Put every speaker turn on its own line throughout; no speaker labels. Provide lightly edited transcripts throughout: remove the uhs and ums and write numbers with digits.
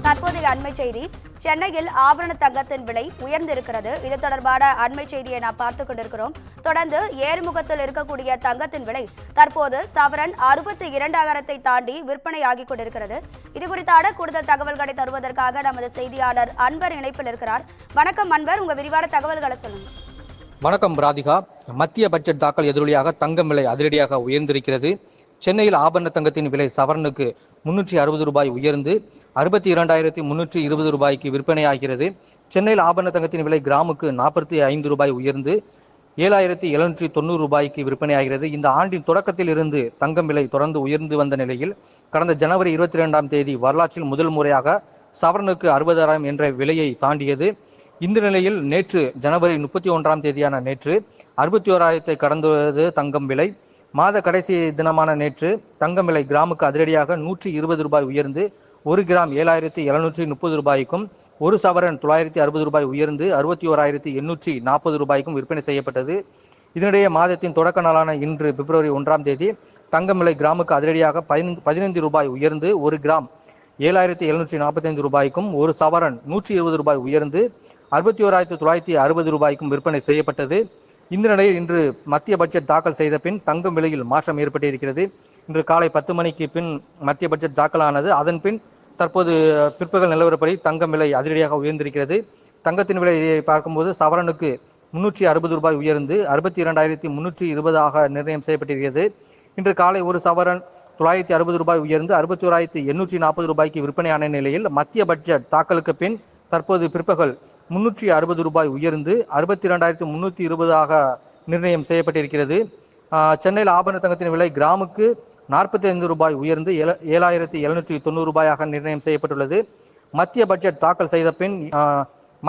தற்போதைய அண்மை செய்தி, சென்னையில் ஆபரண தங்கத்தின் விலை உயர்ந்திருக்கிறது. இது தொடர்பான அண்மை செய்தியை நாம் பார்த்துக் கொண்டிருக்கிறோம். தொடர்ந்து ஏறுமுகத்தில் இருக்கக்கூடிய தங்கத்தின் விலை தற்போது சவரன் 62,000 தாண்டி விற்பனையாகிக் கொண்டிருக்கிறது. இது குறித்தான கூடுதல் தகவல்களை தருவதற்காக நமது செய்தியாளர் அன்பர் இணைப்பில் இருக்கிறார். வணக்கம் அன்பர், உங்க விரிவான தகவல்களை சொல்லுங்க.
வணக்கம் ராதிகா. மத்திய பட்ஜெட் தாக்கல் எதிரொலியாக தங்கம் விலை அதிரடியாக உயர்ந்திருக்கிறது. சென்னையில் ஆபரண தங்கத்தின் விலை சவரனுக்கு 360 ரூபாய் உயர்ந்து 62,320 ரூபாய்க்கு விற்பனையாகிறது. சென்னையில் ஆபரண தங்கத்தின் விலை கிராமுக்கு 45 ரூபாய் உயர்ந்து 7,790 ரூபாய்க்கு விற்பனையாகிறது. இந்த ஆண்டின் தொடக்கத்தில் இருந்து தங்கம் விலை தொடர்ந்து உயர்ந்து வந்த நிலையில் கடந்த ஜனவரி 22ஆம் தேதி வரலாற்றில் முதல் முறையாக சவரனுக்கு 60,000 என்ற விலையை தாண்டியது. இந்த நிலையில் நேற்று ஜனவரி 31ஆம் தேதியான நேற்று 61,000 கடந்தது தங்கம் விலை. மாத கடைசி தினமான நேற்று தங்கம் விலை கிராமுக்கு அதிரடியாக 120 ரூபாய் உயர்ந்து 1 கிராம் 7,730 ரூபாய்க்கும், ஒரு சவரன் 960 ரூபாய் உயர்ந்து 61,840 ரூபாய்க்கும் விற்பனை செய்யப்பட்டது. இதனிடையே மாதத்தின் தொடக்க நாளான இன்று பிப்ரவரி 1ஆம் தேதி தங்கம் விலை கிராமுக்கு அதிரடியாக 15 ரூபாய் உயர்ந்து 1 கிராம் 7,745 ரூபாய்க்கும், ஒரு சவரன் 120 ரூபாய் உயர்ந்து 61,960 ரூபாய்க்கும் விற்பனை செய்யப்பட்டது. இந்த நிலையில் இன்று மத்திய பட்ஜெட் தாக்கல் செய்த பின் தங்கம் விலையில் மாற்றம் ஏற்பட்டிருக்கிறது. இன்று காலை 10 மணிக்கு பின் மத்திய பட்ஜெட் தாக்கலானது. அதன் பின் தற்போது பிற்பகல் நிலவரப்படி தங்கம் விலை அதிரடியாக உயர்ந்திருக்கிறது. தங்கத்தின் விலையை பார்க்கும்போது சவரனுக்கு 360 ரூபாய் உயர்ந்து 62,320 நிர்ணயம் செய்யப்பட்டிருக்கிறது. இன்று காலை ஒரு சவரன் 960 ரூபாய் உயர்ந்து 61,840 ரூபாய்க்கு விற்பனையான நிலையில் மத்திய பட்ஜெட் தாக்கலுக்கு பின் தற்போது பிற்பகல் 360 ரூபாய் உயர்ந்து 62,320 நிர்ணயம் செய்யப்பட்டிருக்கிறது. சென்னையில் ஆபரண தங்கத்தின் விலை கிராமுக்கு 45 ரூபாய் உயர்ந்து 7,790 ரூபாயாக நிர்ணயம் செய்யப்பட்டுள்ளது. மத்திய பட்ஜெட் தாக்கல் செய்த பின்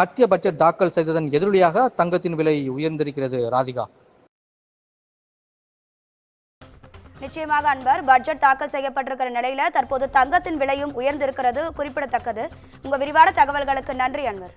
மத்திய பட்ஜெட் தாக்கல் செய்ததன் எதிரொலியாக தங்கத்தின் விலை உயர்ந்திருக்கிறது. ராதிகா.
நிச்சயமாக அன்பர், பட்ஜெட் தாக்கல் செய்யப்பட்டிருக்கிற நிலையில தற்போது தங்கத்தின் விலையும் உயர்ந்திருக்கிறது குறிப்பிடத்தக்கது. உங்க விரிவான தகவல்களுக்கு நன்றி அன்பர்.